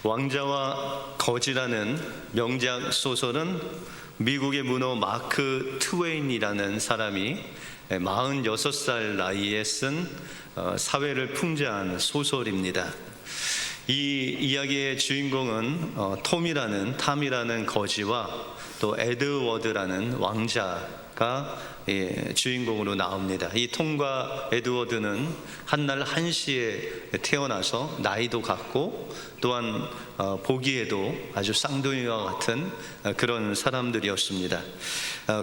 왕자와 거지라는 명작 소설은 미국의 문호 마크 트웨인이라는 사람이 46살 나이에 쓴 사회를 풍자한 소설입니다. 이 이야기의 주인공은 탐이라는 거지와 또 에드워드라는 왕자가 주인공으로 나옵니다. 이 톰과 에드워드는 한날 한시에 태어나서 나이도 같고 또한 보기에도 아주 쌍둥이와 같은 그런 사람들이었습니다.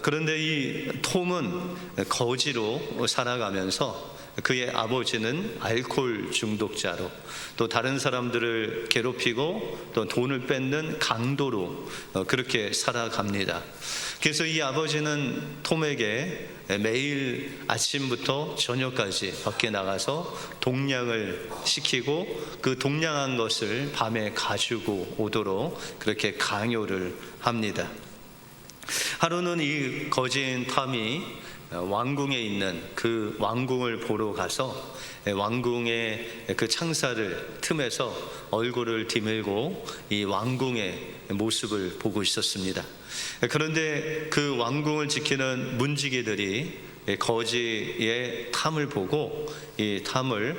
그런데 이 톰은 거지로 살아가면서 그의 아버지는 알코올 중독자로, 또 다른 사람들을 괴롭히고 또 돈을 뺏는 강도로 그렇게 살아갑니다. 그래서 이 아버지는 톰에게 매일 아침부터 저녁까지 밖에 나가서 동냥을 시키고 그 동냥한 것을 밤에 가지고 오도록 그렇게 강요를 합니다. 하루는 이 거지인 탐이 왕궁에 있는 그 왕궁을 보러 가서 왕궁의 그 창살을 틈에서 얼굴을 디밀고 이 왕궁의 모습을 보고 있었습니다. 그런데 그 왕궁을 지키는 문지기들이 거지의 탐을 보고 이 탐을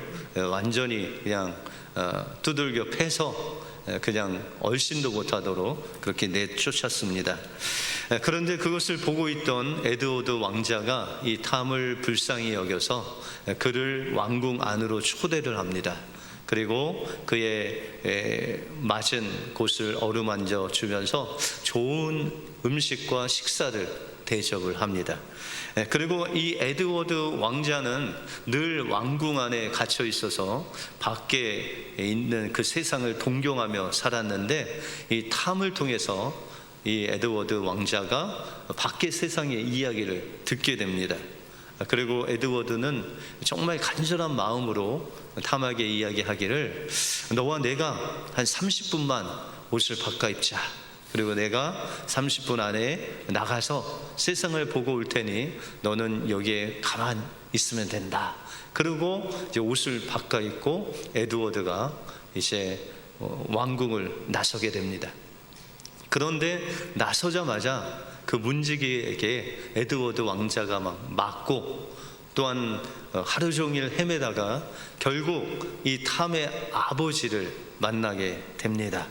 완전히 그냥 두들겨 패서 그냥 얼씬도 못하도록 그렇게 내쫓았습니다. 그런데 그것을 보고 있던 에드워드 왕자가 이 탐을 불쌍히 여겨서 그를 왕궁 안으로 초대를 합니다. 그리고 그의 맞은 곳을 어루만져 주면서 좋은 음식과 식사를 대접을 합니다. 그리고 이 에드워드 왕자는 늘 왕궁 안에 갇혀 있어서 밖에 있는 그 세상을 동경하며 살았는데 이 탐을 통해서 이 에드워드 왕자가 밖의 세상의 이야기를 듣게 됩니다. 그리고 에드워드는 정말 간절한 마음으로 탐에게 이야기하기를, 너와 내가 한 30분만 옷을 바꿔 입자. 그리고 내가 30분 안에 나가서 세상을 보고 올 테니 너는 여기에 가만 있으면 된다. 그리고 이제 옷을 바꿔 입고 에드워드가 이제 왕궁을 나서게 됩니다. 그런데 나서자마자 그 문지기에게 에드워드 왕자가 막 맞고, 또한 하루 종일 헤매다가 결국 이 탐의 아버지를 만나게 됩니다.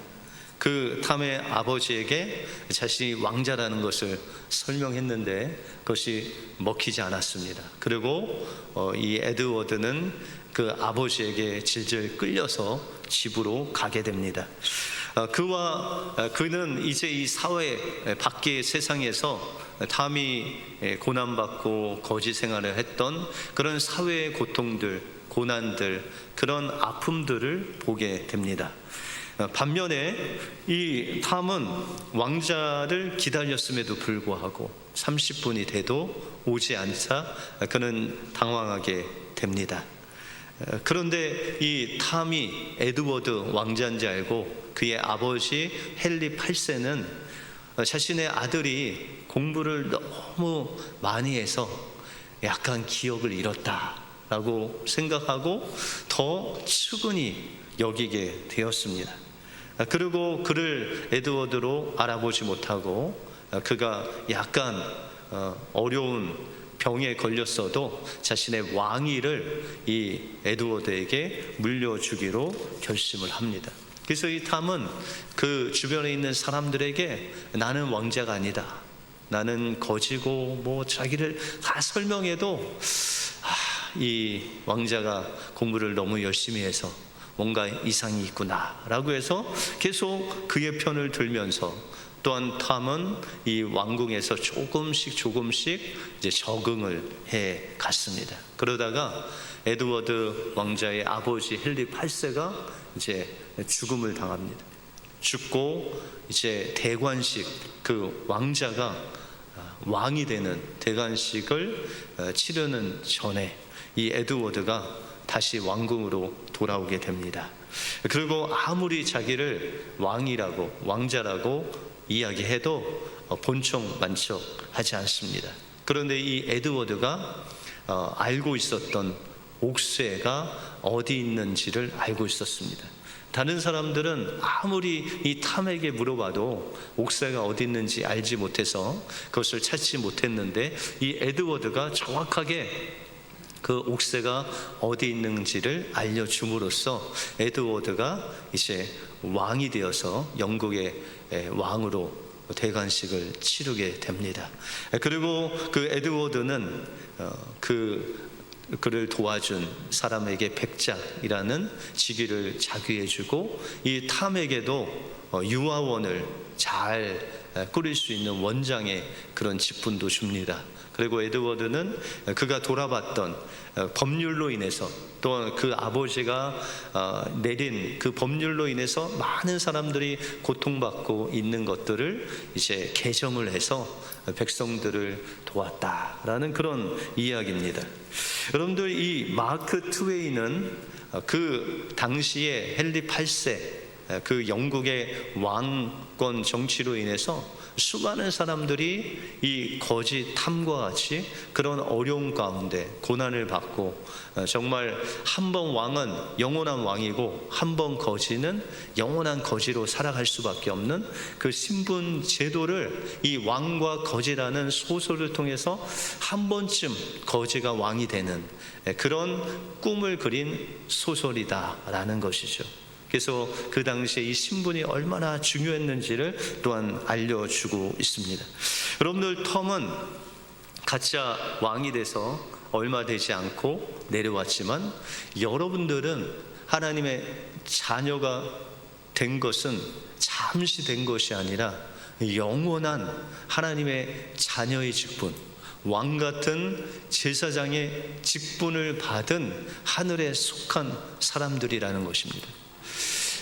그 탐의 아버지에게 자신이 왕자라는 것을 설명했는데 그것이 먹히지 않았습니다. 그리고 이 에드워드는 그 아버지에게 질질 끌려서 집으로 가게 됩니다. 그는 이제 이 사회 밖의 세상에서 탐이 고난받고 거지 생활을 했던 그런 사회의 고통들, 고난들, 그런 아픔들을 보게 됩니다. 반면에 이 탐은 왕자를 기다렸음에도 불구하고 30분이 돼도 오지 않자 그는 당황하게 됩니다. 그런데 이 탐이 에드워드 왕자인지 알고 그의 아버지 헨리 8세는 자신의 아들이 공부를 너무 많이 해서 약간 기억을 잃었다라고 생각하고 더 측은히 여기게 되었습니다. 그리고 그를 에드워드로 알아보지 못하고 그가 약간 어려운 병에 걸렸어도 자신의 왕위를 이 에드워드에게 물려주기로 결심을 합니다. 그래서 이 탐은 그 주변에 있는 사람들에게 나는 왕자가 아니다, 나는 거지고 뭐 자기를 다 설명해도 이 왕자가 공부를 너무 열심히 해서 뭔가 이상이 있구나 라고 해서 계속 그의 편을 들면서, 또한 탐은 이 왕궁에서 조금씩 이제 적응을 해 갔습니다. 그러다가 에드워드 왕자의 아버지 헨리 8세가 이제 죽음을 당합니다. 죽고 이제 대관식, 그 왕자가 왕이 되는 대관식을 치르는 전에 이 에드워드가 다시 왕궁으로 돌아오게 됩니다. 그리고 아무리 자기를 왕이라고, 왕자라고 이야기해도 본청만척 하지 않습니다. 그런데 이 에드워드가 알고 있었던 옥새가 어디 있는지를 알고 있었습니다. 다른 사람들은 아무리 이 탐에게 물어봐도 옥새가 어디 있는지 알지 못해서 그것을 찾지 못했는데, 이 에드워드가 정확하게 그 옥새가 어디 있는지를 알려줌으로써 에드워드가 이제 왕이 되어서 영국의 왕으로 대관식을 치르게 됩니다. 그리고 그 에드워드는 그를 도와준 사람에게 백작이라는 직위를 자귀해주고, 이 탐에게도 유아원을 잘 꾸릴 수 있는 원장의 그런 직분도 줍니다. 그리고 에드워드는 그가 돌아봤던 법률로 인해서, 또 그 아버지가 내린 그 법률로 인해서 많은 사람들이 고통받고 있는 것들을 이제 개정을 해서 백성들을 도왔다라는 그런 이야기입니다. 여러분들, 이 마크 트웨이는 그 당시에 헨리 8세 그 영국의 왕권 정치로 인해서 수많은 사람들이 이 거짓 탐과 같이 그런 어려움 가운데 고난을 받고, 정말 한 번 왕은 영원한 왕이고 한 번 거지는 영원한 거지로 살아갈 수밖에 없는 그 신분 제도를 이 왕과 거지라는 소설을 통해서 한 번쯤 거지가 왕이 되는 그런 꿈을 그린 소설이다라는 것이죠. 그래서 그 당시에 이 신분이 얼마나 중요했는지를 또한 알려주고 있습니다. 여러분들, 톰은 가짜 왕이 돼서 얼마 되지 않고 내려왔지만, 여러분들은 하나님의 자녀가 된 것은 잠시 된 것이 아니라 영원한 하나님의 자녀의 직분, 왕 같은 제사장의 직분을 받은 하늘에 속한 사람들이라는 것입니다.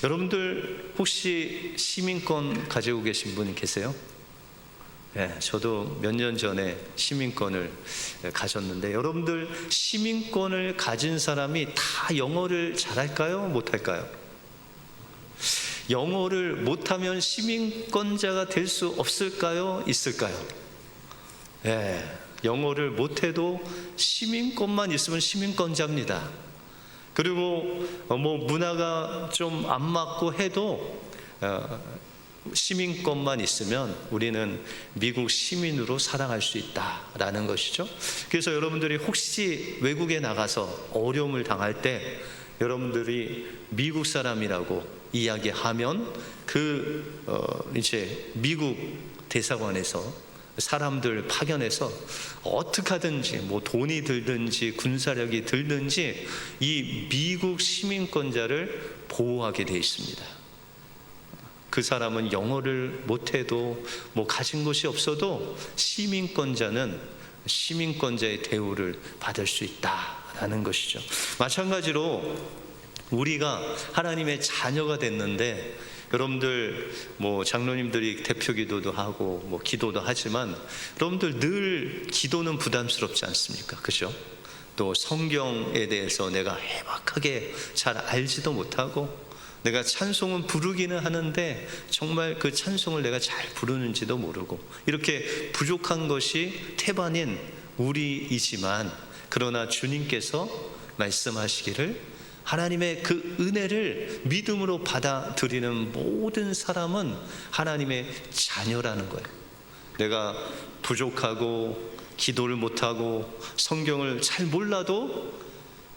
여러분들, 혹시 시민권 가지고 계신 분 계세요? 네, 저도 몇 년 전에 시민권을 가졌는데, 여러분들, 시민권을 가진 사람이 다 영어를 잘할까요? 못할까요? 영어를 못하면 시민권자가 될 수 없을까요? 있을까요? 네, 영어를 못해도 시민권만 있으면 시민권자입니다. 그리고 문화가 좀 안 맞고 해도 시민권만 있으면 우리는 미국 시민으로 살아갈 수 있다라는 것이죠. 그래서 여러분들이 혹시 외국에 나가서 어려움을 당할 때 여러분들이 미국 사람이라고 이야기하면 이제 미국 대사관에서 사람들 파견해서 어떻게 하든지 돈이 들든지 군사력이 들든지 이 미국 시민권자를 보호하게 되어 있습니다. 그 사람은 영어를 못해도 가진 것이 없어도 시민권자는 시민권자의 대우를 받을 수 있다라는 것이죠. 마찬가지로 우리가 하나님의 자녀가 됐는데, 여러분들 장로님들이 대표 기도도 하고 기도도 하지만, 여러분들 늘 기도는 부담스럽지 않습니까? 그죠? 또 성경에 대해서 내가 해박하게 잘 알지도 못하고, 내가 찬송은 부르기는 하는데 정말 그 찬송을 내가 잘 부르는지도 모르고, 이렇게 부족한 것이 태반인 우리이지만, 그러나 주님께서 말씀하시기를 하나님의 그 은혜를 믿음으로 받아들이는 모든 사람은 하나님의 자녀라는 거예요. 내가 부족하고 기도를 못하고 성경을 잘 몰라도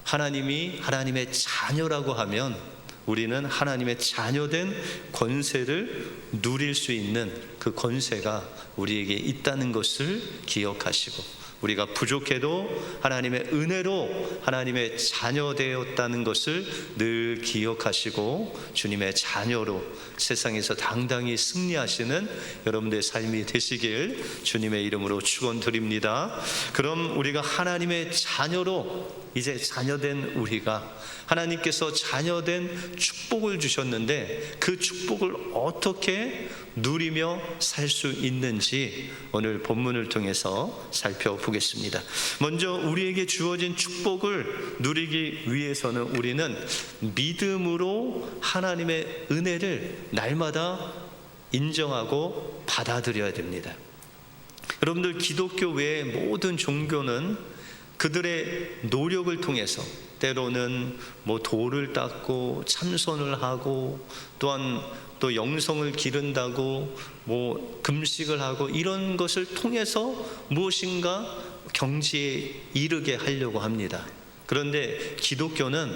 하나님이 하나님의 자녀라고 하면 우리는 하나님의 자녀된 권세를 누릴 수 있는 그 권세가 우리에게 있다는 것을 기억하시고, 우리가 부족해도 하나님의 은혜로 하나님의 자녀 되었다는 것을 늘 기억하시고, 주님의 자녀로 세상에서 당당히 승리하시는 여러분들의 삶이 되시길 주님의 이름으로 축원드립니다. 그럼 우리가 하나님의 자녀로, 이제 자녀된 우리가 하나님께서 자녀된 축복을 주셨는데 그 축복을 어떻게 누리며 살 수 있는지 오늘 본문을 통해서 살펴보겠습니다. 먼저 우리에게 주어진 축복을 누리기 위해서는 우리는 믿음으로 하나님의 은혜를 날마다 인정하고 받아들여야 됩니다. 여러분들, 기독교 외의 모든 종교는 그들의 노력을 통해서, 때로는 뭐 돌을 닦고 참선을 하고 또한 또 영성을 기른다고 뭐 금식을 하고 이런 것을 통해서 무엇인가 경지에 이르게 하려고 합니다. 그런데 기독교는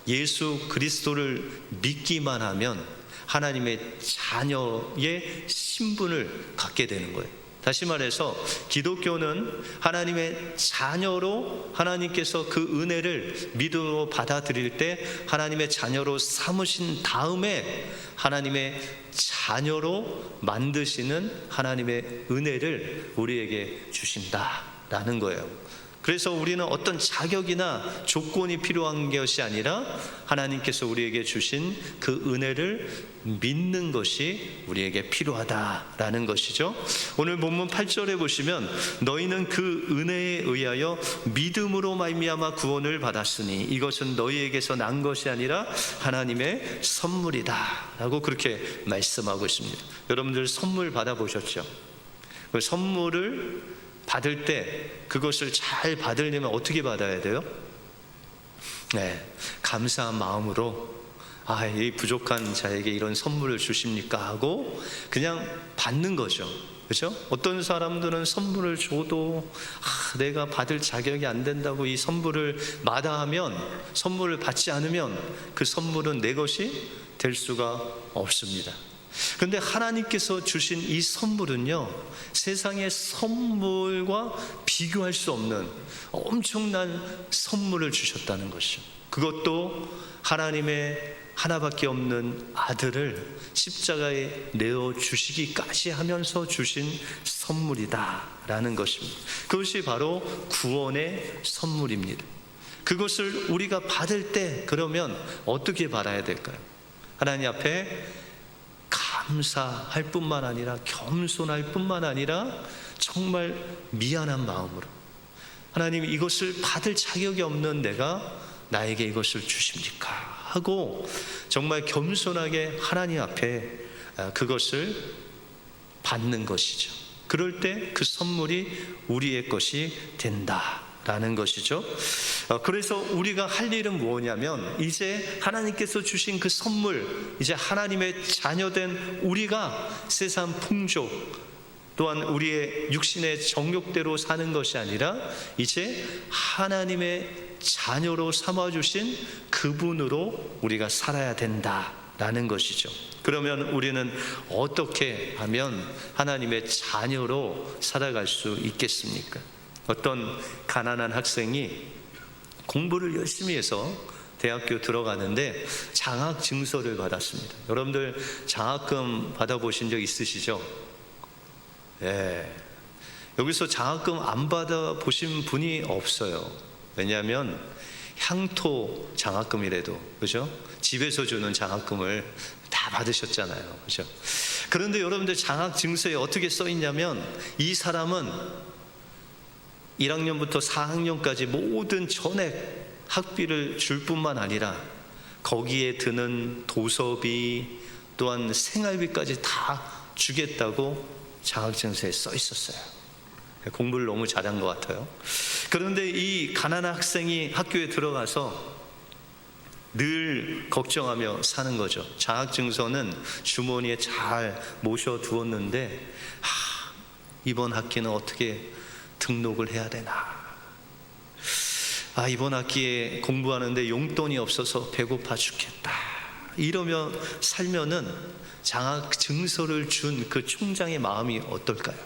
예수 그리스도를 믿기만 하면 하나님의 자녀의 신분을 갖게 되는 거예요. 다시 말해서 기독교는 하나님의 자녀로 하나님께서 그 은혜를 믿음으로 받아들일 때 하나님의 자녀로 삼으신 다음에 하나님의 자녀로 만드시는 하나님의 은혜를 우리에게 주신다라는 거예요. 그래서 우리는 어떤 자격이나 조건이 필요한 것이 아니라 하나님께서 우리에게 주신 그 은혜를 믿는 것이 우리에게 필요하다라는 것이죠. 오늘 본문 8절에 보시면 너희는 그 은혜에 의하여 믿음으로 말미암아 구원을 받았으니 이것은 너희에게서 난 것이 아니라 하나님의 선물이다 라고 그렇게 말씀하고 있습니다. 여러분들 선물 받아보셨죠? 그 선물을 받을 때 그것을 잘 받으려면 어떻게 받아야 돼요? 감사한 마음으로 이 부족한 자에게 이런 선물을 주십니까 하고 그냥 받는 거죠. 그렇죠? 어떤 사람들은 선물을 줘도 내가 받을 자격이 안 된다고 이 선물을 마다하면, 선물을 받지 않으면 그 선물은 내 것이 될 수가 없습니다. 그런데 하나님께서 주신 이 선물은요, 세상의 선물과 비교할 수 없는 엄청난 선물을 주셨다는 것이죠. 그것도 하나님의 하나밖에 없는 아들을 십자가에 내어주시기까지 하면서 주신 선물이다라는 것입니다. 그것이 바로 구원의 선물입니다. 그것을 우리가 받을 때 그러면 어떻게 받아야 될까요? 하나님 앞에 감사할 뿐만 아니라 겸손할 뿐만 아니라 정말 미안한 마음으로, 하나님 이것을 받을 자격이 없는 내가 나에게 이것을 주십니까? 하고 정말 겸손하게 하나님 앞에 그것을 받는 것이죠. 그럴 때 그 선물이 우리의 것이 된다라는 것이죠. 그래서 우리가 할 일은 뭐냐면 이제 하나님께서 주신 그 선물, 이제 하나님의 자녀된 우리가 세상 풍족 또한 우리의 육신의 정욕대로 사는 것이 아니라 이제 하나님의 자녀로 삼아주신 그분으로 우리가 살아야 된다라는 것이죠. 그러면 우리는 어떻게 하면 하나님의 자녀로 살아갈 수 있겠습니까? 어떤 가난한 학생이 공부를 열심히 해서 대학교 들어가는데 장학 증서를 받았습니다. 여러분들 장학금 받아보신 적 있으시죠? 여기서 장학금 안 받아보신 분이 없어요. 왜냐하면 향토 장학금이라도, 그죠? 집에서 주는 장학금을 다 받으셨잖아요, 그죠? 그런데 여러분들 장학 증서에 어떻게 써 있냐면 이 사람은 1학년부터 4학년까지 모든 전액 학비를 줄 뿐만 아니라 거기에 드는 도서비 또한 생활비까지 다 주겠다고 장학증서에 써 있었어요. 공부를 너무 잘한 것 같아요. 그런데 이 가난한 학생이 학교에 들어가서 늘 걱정하며 사는 거죠. 장학증서는 주머니에 잘 모셔두었는데 이번 학기는 어떻게 등록을 해야 되나, 이번 학기에 공부하는데 용돈이 없어서 배고파 죽겠다, 이러며 살면은 장학증서를 준 그 총장의 마음이 어떨까요?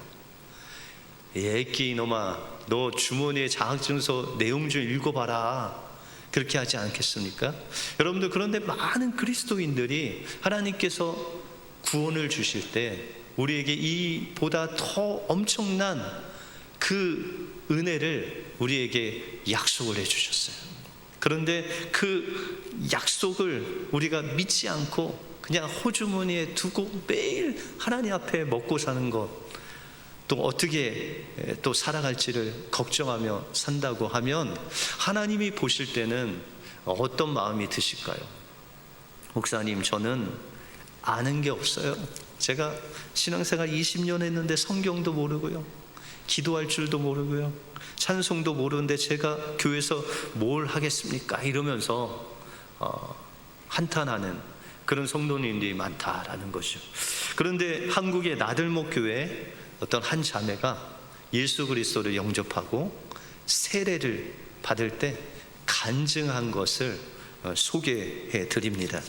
애끼 이놈아, 너 주머니에 장학증서 내용 좀 읽어봐라, 그렇게 하지 않겠습니까? 여러분들, 그런데 많은 그리스도인들이 하나님께서 구원을 주실 때 우리에게 이보다 더 엄청난 그 은혜를 우리에게 약속을 해주셨어요. 그런데 그 약속을 우리가 믿지 않고 그냥 호주머니에 두고 매일 하나님 앞에 먹고 사는 것, 또 어떻게 또 살아갈지를 걱정하며 산다고 하면 하나님이 보실 때는 어떤 마음이 드실까요? 목사님, 저는 아는 게 없어요. 제가 신앙생활 20년 했는데 성경도 모르고요, 기도할 줄도 모르고요, 찬송도 모르는데 제가 교회에서 뭘 하겠습니까? 이러면서 한탄하는 그런 성도님들이 많다라는 거죠. 그런데 한국의 나들목 교회 어떤 한 자매가 예수 그리스도를 영접하고 세례를 받을 때 간증한 것을 소개해 드립니다.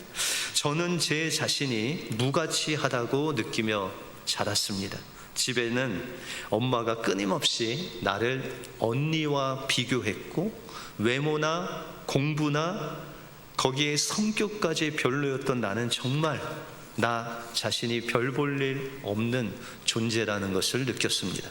저는 제 자신이 무가치하다고 느끼며 자랐습니다. 집에는 엄마가 끊임없이 나를 언니와 비교했고, 외모나 공부나 거기에 성격까지 별로였던 나는 정말 나 자신이 별 볼 일 없는 존재라는 것을 느꼈습니다.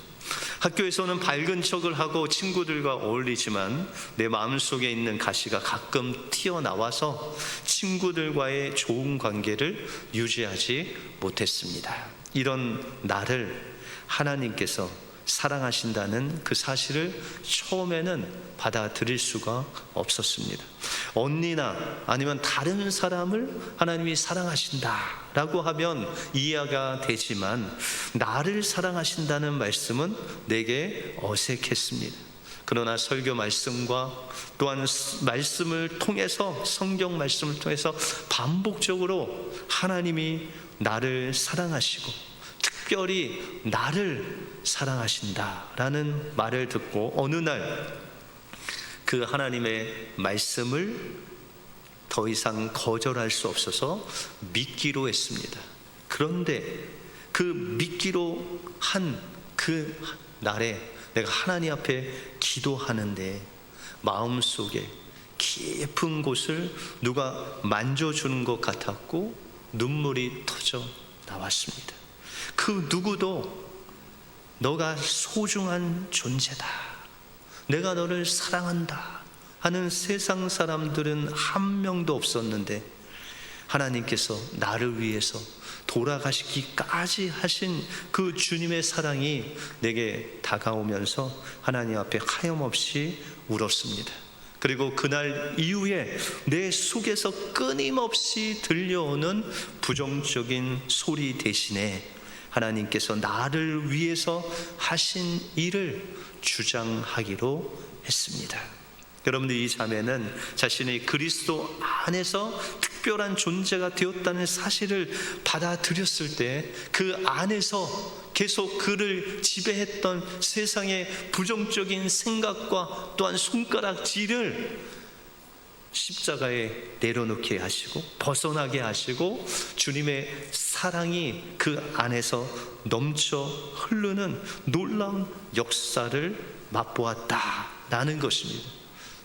학교에서는 밝은 척을 하고 친구들과 어울리지만 내 마음속에 있는 가시가 가끔 튀어나와서 친구들과의 좋은 관계를 유지하지 못했습니다. 이런 나를 하나님께서 사랑하신다는 그 사실을 처음에는 받아들일 수가 없었습니다. 언니나 아니면 다른 사람을 하나님이 사랑하신다라고 하면 이해가 되지만, 나를 사랑하신다는 말씀은 내게 어색했습니다. 그러나 설교 말씀과 또한 말씀을 통해서, 성경 말씀을 통해서 반복적으로 하나님이 나를 사랑하시고 특별히 나를 사랑하신다라는 말을 듣고 어느 날 그 하나님의 말씀을 더 이상 거절할 수 없어서 믿기로 했습니다. 그런데 그 믿기로 한 그 날에 내가 하나님 앞에 기도하는데 마음속에 깊은 곳을 누가 만져주는 것 같았고 눈물이 터져 나왔습니다. 그 누구도 너가 소중한 존재다, 내가 너를 사랑한다 하는 세상 사람들은 한 명도 없었는데, 하나님께서 나를 위해서 돌아가시기까지 하신 그 주님의 사랑이 내게 다가오면서 하나님 앞에 하염없이 울었습니다. 그리고 그날 이후에 내 속에서 끊임없이 들려오는 부정적인 소리 대신에 하나님께서 나를 위해서 하신 일을 주장하기로 했습니다. 여러분들, 이 자매는 자신이 그리스도 안에서 특별한 존재가 되었다는 사실을 받아들였을 때 그 안에서 계속 그를 지배했던 세상의 부정적인 생각과 또한 손가락질을 십자가에 내려놓게 하시고 벗어나게 하시고 주님의 사랑이 그 안에서 넘쳐 흐르는 놀라운 역사를 맛보았다라는 것입니다.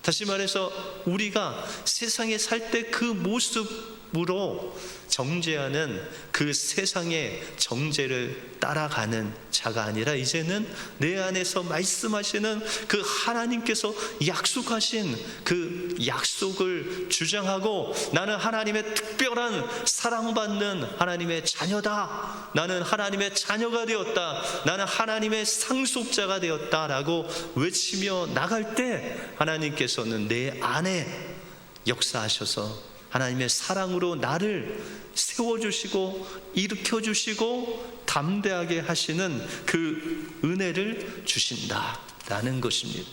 다시 말해서 우리가 세상에 살 때 그 모습으로 정죄하는 그 세상의 정죄를 따라가는 자가 아니라, 이제는 내 안에서 말씀하시는 그 하나님께서 약속하신 그 약속을 주장하고, 나는 하나님의 특별한 사랑받는 하나님의 자녀다, 나는 하나님의 자녀가 되었다, 나는 하나님의 상속자가 되었다라고 외치며 나갈 때 하나님께서는 내 안에 역사하셔서 하나님의 사랑으로 나를 세워주시고 일으켜주시고 담대하게 하시는 그 은혜를 주신다라는 것입니다.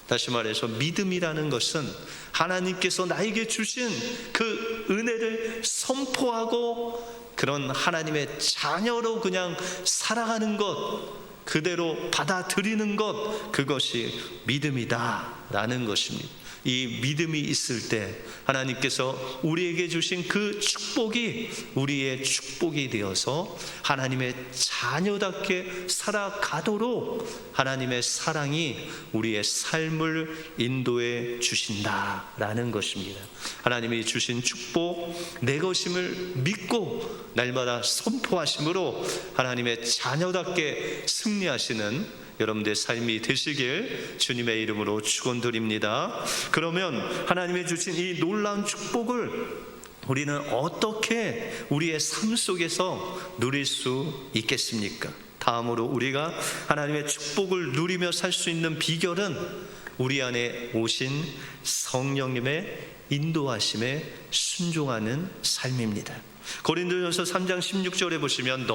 다시 말해서 믿음이라는 것은 하나님께서 나에게 주신 그 은혜를 선포하고 그런 하나님의 자녀로 그냥 살아가는 것, 그대로 받아들이는 것, 그것이 믿음이다라는 것입니다. 이 믿음이 있을 때 하나님께서 우리에게 주신 그 축복이 우리의 축복이 되어서 하나님의 자녀답게 살아가도록 하나님의 사랑이 우리의 삶을 인도해 주신다라는 것입니다. 하나님이 주신 축복 내 것임을 믿고 날마다 선포하심으로 하나님의 자녀답게 승리하시는 여러분들의 삶이 되시길 주님의 이름으로 축원드립니다. 그러면 하나님의 주신 이 놀라운 축복을 우리는 어떻게 우리의 삶 속에서 누릴 수 있겠습니까? 다음으로 우리가 하나님의 축복을 누리며 살 수 있는 비결은 우리 안에 오신 성령님의 인도하심에 순종하는 삶입니다. 고린도전서 3장 16절에 보시면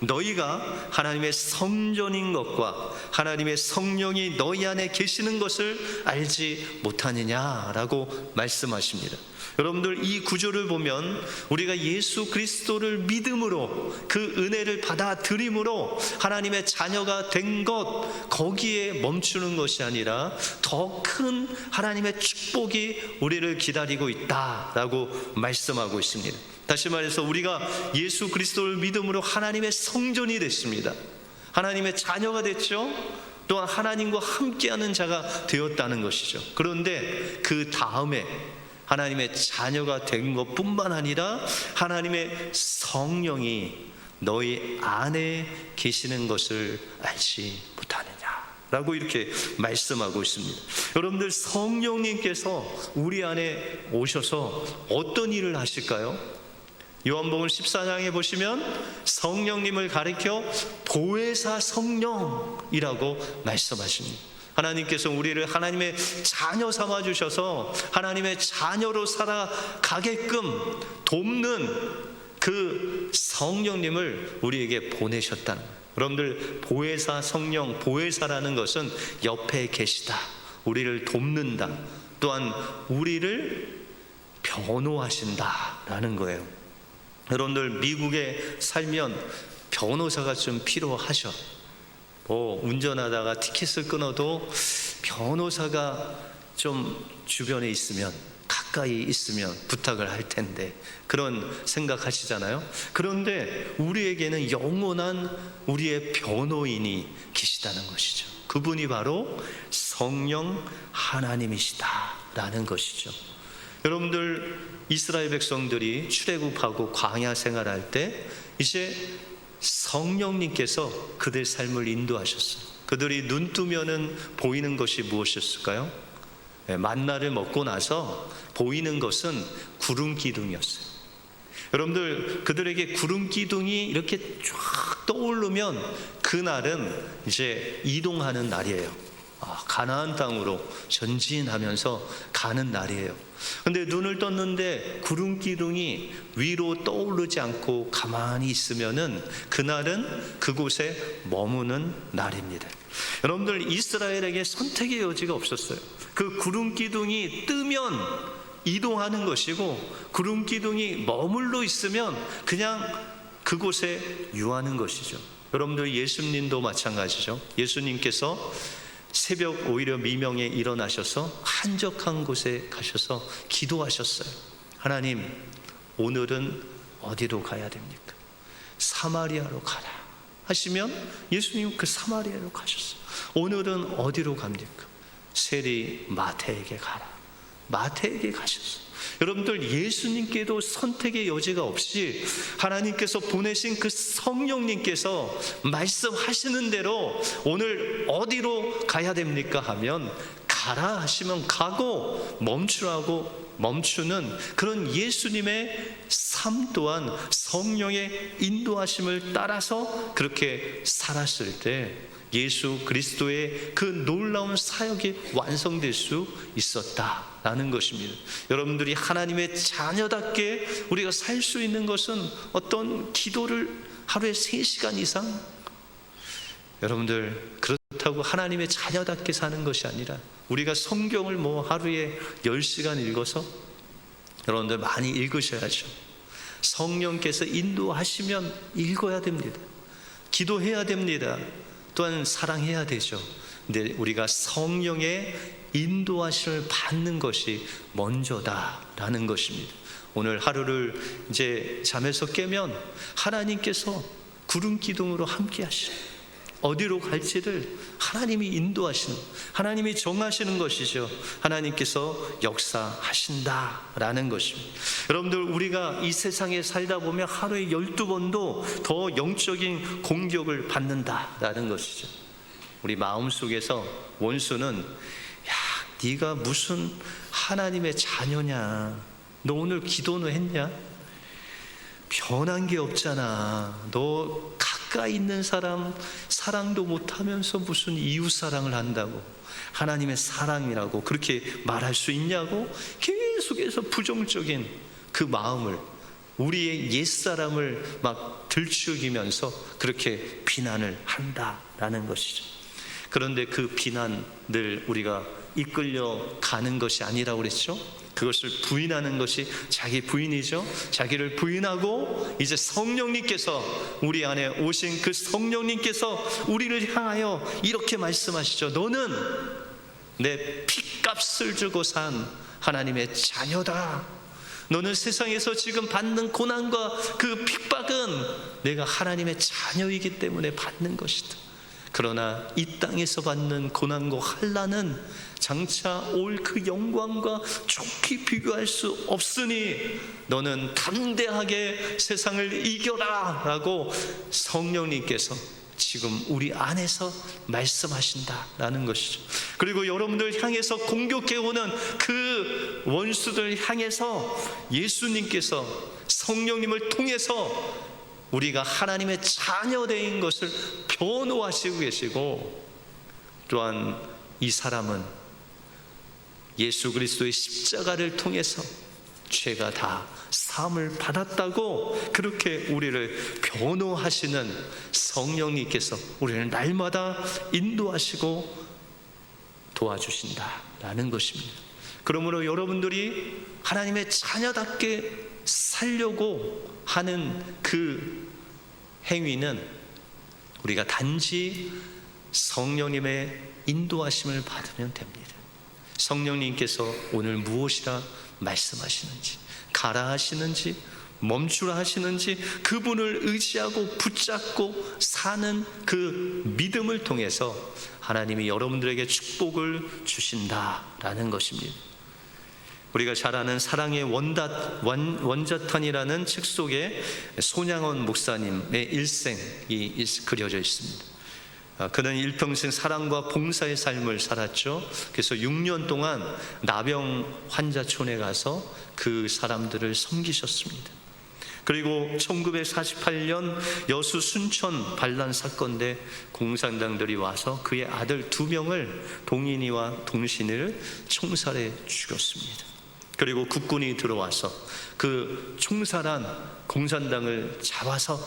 너희가 하나님의 성전인 것과 하나님의 성령이 너희 안에 계시는 것을 알지 못하느냐라고 말씀하십니다. 여러분들, 이 구절을 보면 우리가 예수 그리스도를 믿음으로 그 은혜를 받아들임으로 하나님의 자녀가 된 것, 거기에 멈추는 것이 아니라 더 큰 하나님의 축복이 우리를 기다리고 있다라고 말씀하고 있습니다. 다시 말해서 우리가 예수 그리스도를 믿음으로 하나님의 성전이 됐습니다. 하나님의 자녀가 됐죠. 또한 하나님과 함께하는 자가 되었다는 것이죠. 그런데 그 다음에 하나님의 자녀가 된 것뿐만 아니라 하나님의 성령이 너희 안에 계시는 것을 알지 못하느냐라고 이렇게 말씀하고 있습니다. 여러분들, 성령님께서 우리 안에 오셔서 어떤 일을 하실까요? 요한복음 14장에 보시면 성령님을 가리켜 보혜사 성령이라고 말씀하십니다. 하나님께서 우리를 하나님의 자녀 삼아 주셔서 하나님의 자녀로 살아가게끔 돕는 그 성령님을 우리에게 보내셨다는 거예요. 여러분들, 보혜사 성령, 보혜사라는 것은 옆에 계시다, 우리를 돕는다, 또한 우리를 변호하신다라는 거예요. 여러분들, 미국에 살면 변호사가 좀 필요하셔. 운전하다가 티켓을 끊어도 변호사가 좀 주변에 있으면, 가까이 있으면 부탁을 할 텐데, 그런 생각하시잖아요. 그런데 우리에게는 영원한 우리의 변호인이 계시다는 것이죠. 그분이 바로 성령 하나님이시다라는 것이죠. 여러분들, 이스라엘 백성들이 출애굽하고 광야 생활할 때 이제 성령님께서 그들 삶을 인도하셨어요. 그들이 눈 뜨면은 보이는 것이 무엇이었을까요? 만나를 먹고 나서 보이는 것은 구름 기둥이었어요. 여러분들, 그들에게 구름 기둥이 이렇게 쫙 떠오르면 그날은 이제 이동하는 날이에요. 가나안 땅으로 전진하면서 가는 날이에요. 근데 눈을 떴는데 구름 기둥이 위로 떠오르지 않고 가만히 있으면은 그날은 그곳에 머무는 날입니다. 여러분들, 이스라엘에게 선택의 여지가 없었어요. 그 구름 기둥이 뜨면 이동하는 것이고, 구름 기둥이 머물러 있으면 그냥 그곳에 유하는 것이죠. 여러분들, 예수님도 마찬가지죠. 예수님께서 새벽 오히려 미명에 일어나셔서 한적한 곳에 가셔서 기도하셨어요. 하나님, 오늘은 어디로 가야 됩니까? 사마리아로 가라 하시면 예수님 그 사마리아로 가셨어요. 오늘은 어디로 갑니까? 세리 마태에게 가라. 마태에게 가셨어요. 여러분들, 예수님께도 선택의 여지가 없이 하나님께서 보내신 그 성령님께서 말씀하시는 대로 오늘 어디로 가야 됩니까 하면 가라 하시면 가고, 멈추라고 멈추는 그런 예수님의 삶 또한 성령의 인도하심을 따라서 그렇게 살았을 때 예수 그리스도의 그 놀라운 사역이 완성될 수 있었다라는 것입니다. 여러분들이 하나님의 자녀답게 우리가 살 수 있는 것은 어떤 기도를 하루에 3시간 이상, 여러분들, 그렇다고 하나님의 자녀답게 사는 것이 아니라 우리가 성경을 하루에 10시간 읽어서, 여러분들 많이 읽으셔야죠. 성령께서 인도하시면 읽어야 됩니다. 기도해야 됩니다. 또한 사랑해야 되죠. 근데 우리가 성령의 인도하심을 받는 것이 먼저다라는 것입니다. 오늘 하루를 이제 잠에서 깨면 하나님께서 구름 기둥으로 함께 하시죠. 어디로 갈지를 하나님이 인도하시는, 하나님이 정하시는 것이죠. 하나님께서 역사하신다라는 것입니다. 여러분들, 우리가 이 세상에 살다 보면 하루에 12번도 더 영적인 공격을 받는다라는 것이죠. 우리 마음속에서 원수는, 야, 네가 무슨 하나님의 자녀냐, 너 오늘 기도는 했냐, 변한 게 없잖아, 너 가까이 있는 사람 사랑도 못하면서 무슨 이웃 사랑을 한다고, 하나님의 사랑이라고 그렇게 말할 수 있냐고 계속 계속해서 부정적인 그 마음을, 우리의 옛사람을 막 들추기면서 그렇게 비난을 한다라는 것이죠. 그런데 그 비난을 우리가 이끌려 가는 것이 아니라고 그랬죠. 그것을 부인하는 것이 자기 부인이죠. 자기를 부인하고 이제 성령님께서, 우리 안에 오신 그 성령님께서 우리를 향하여 이렇게 말씀하시죠. 너는 내 핏값을 주고 산 하나님의 자녀다. 너는 세상에서 지금 받는 고난과 그 핍박은 내가 하나님의 자녀이기 때문에 받는 것이다. 그러나 이 땅에서 받는 고난과 환난은 장차 올 그 영광과 좋게 비교할 수 없으니 너는 담대하게 세상을 이겨라 라고 성령님께서 지금 우리 안에서 말씀하신다라는 것이죠. 그리고 여러분들 향해서 공격해오는 그 원수들 향해서 예수님께서 성령님을 통해서 우리가 하나님의 자녀된 것을 변호하시고 계시고, 또한 이 사람은 예수 그리스도의 십자가를 통해서 죄가 다 사함을 받았다고 그렇게 우리를 변호하시는 성령님께서 우리를 날마다 인도하시고 도와주신다라는 것입니다. 그러므로 여러분들이 하나님의 자녀답게 살려고 하는 그 행위는 우리가 단지 성령님의 인도하심을 받으면 됩니다. 성령님께서 오늘 무엇이라 말씀하시는지, 가라 하시는지, 멈추라 하시는지, 그분을 의지하고 붙잡고 사는 그 믿음을 통해서 하나님이 여러분들에게 축복을 주신다라는 것입니다. 우리가 잘 아는 사랑의 원자탄이라는 책 속에 손양원 목사님의 일생이 그려져 있습니다. 그는 일평생 사랑과 봉사의 삶을 살았죠. 그래서 6년 동안 나병 환자촌에 가서 그 사람들을 섬기셨습니다. 그리고 1948년 여수 순천 반란 사건 때 공산당들이 와서 그의 아들 2명을 동인이와 동신을 총살해 죽였습니다. 그리고 국군이 들어와서 그 총살한 공산당을 잡아서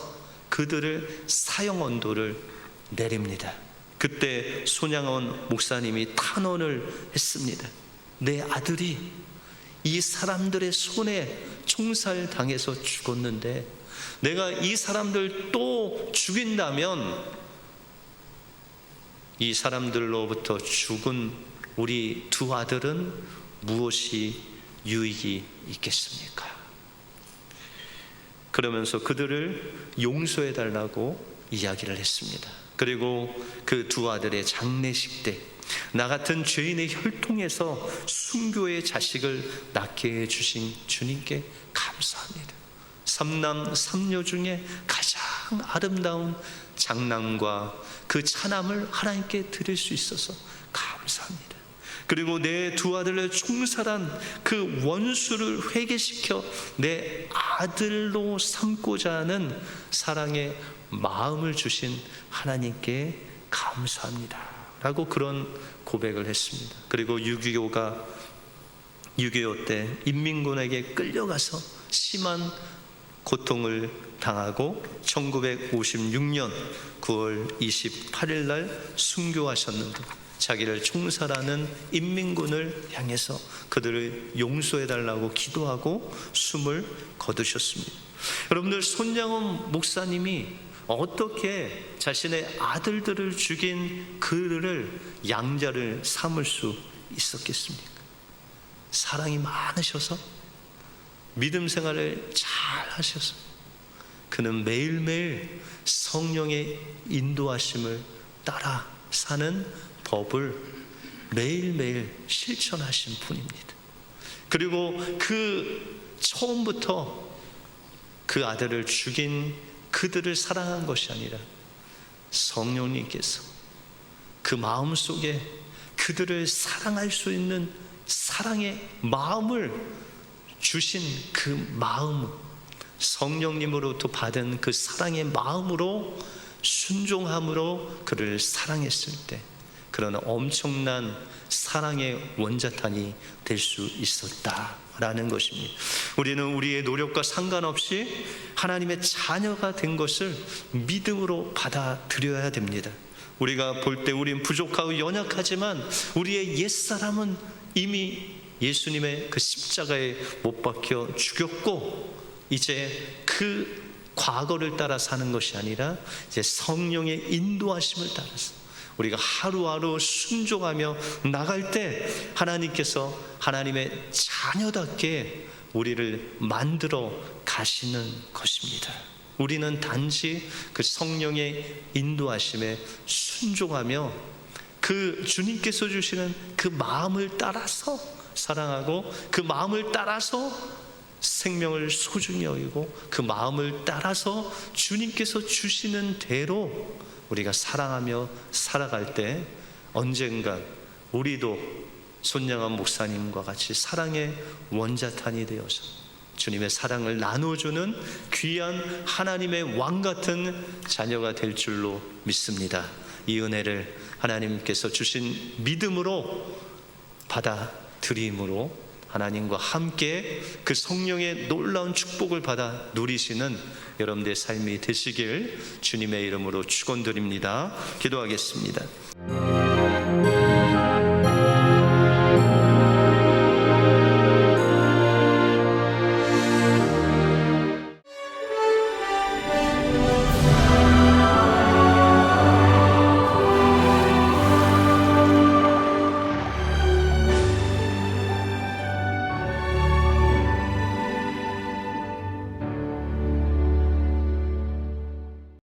그들을 사형 언도를 내립니다. 그때 손양원 목사님이 탄원을 했습니다. 내 아들이 이 사람들의 손에 총살당해서 죽었는데 내가 이 사람들 또 죽인다면 이 사람들로부터 죽은 우리 2 아들은 무엇이 유익이 있겠습니까? 그러면서 그들을 용서해 달라고 이야기를 했습니다. 그리고 그 2 아들의 장례식 때 나 같은 죄인의 혈통에서 순교의 자식을 낳게 해주신 주님께 감사합니다. 3남 3녀 중에 가장 아름다운 장남과 그 차남을 하나님께 드릴 수 있어서 감사합니다. 그리고 내 2 아들을 총살한 그 원수를 회개시켜 내 아들로 삼고자 하는 사랑의 마음을 주신 하나님께 감사합니다 라고 그런 고백을 했습니다. 그리고 6.25 때 인민군에게 끌려가서 심한 고통을 당하고 1956년 9월 28일 날 순교하셨는데 자기를 총살하는 인민군을 향해서 그들을 용서해달라고 기도하고 숨을 거두셨습니다. 여러분들, 손양원 목사님이 어떻게 자신의 아들들을 죽인 그를 양자를 삼을 수 있었겠습니까? 사랑이 많으셔서, 믿음 생활을 잘 하셔서 그는 매일매일 성령의 인도하심을 따라 사는 법을 매일매일 실천하신 분입니다. 그리고 그 처음부터 그 아들을 죽인 그들을 사랑한 것이 아니라 성령님께서 그 마음속에 그들을 사랑할 수 있는 사랑의 마음을 주신 그 마음, 성령님으로부터 받은 그 사랑의 마음으로 순종함으로 그를 사랑했을 때 그런 엄청난 사랑의 원자탄이 될 수 있었다라는 것입니다. 우리는 우리의 노력과 상관없이 하나님의 자녀가 된 것을 믿음으로 받아들여야 됩니다. 우리가 볼 때 우리는 부족하고 연약하지만 우리의 옛사람은 이미 예수님의 그 십자가에 못 박혀 죽였고, 이제 그 과거를 따라 사는 것이 아니라 이제 성령의 인도하심을 따라서 우리가 하루하루 순종하며 나갈 때 하나님께서 하나님의 자녀답게 우리를 만들어 가시는 것입니다. 우리는 단지 그 성령의 인도하심에 순종하며 그 주님께서 주시는 그 마음을 따라서 사랑하고, 그 마음을 따라서 생명을 소중히 여기고, 그 마음을 따라서 주님께서 주시는 대로 우리가 사랑하며 살아갈 때 언젠가 우리도 손양한 목사님과 같이 사랑의 원자탄이 되어서 주님의 사랑을 나눠주는 귀한 하나님의 왕 같은 자녀가 될 줄로 믿습니다. 이 은혜를 하나님께서 주신 믿음으로 받아들임으로 하나님과 함께 그 성령의 놀라운 축복을 받아 누리시는 여러분들의 삶이 되시길 주님의 이름으로 축원드립니다. 기도하겠습니다.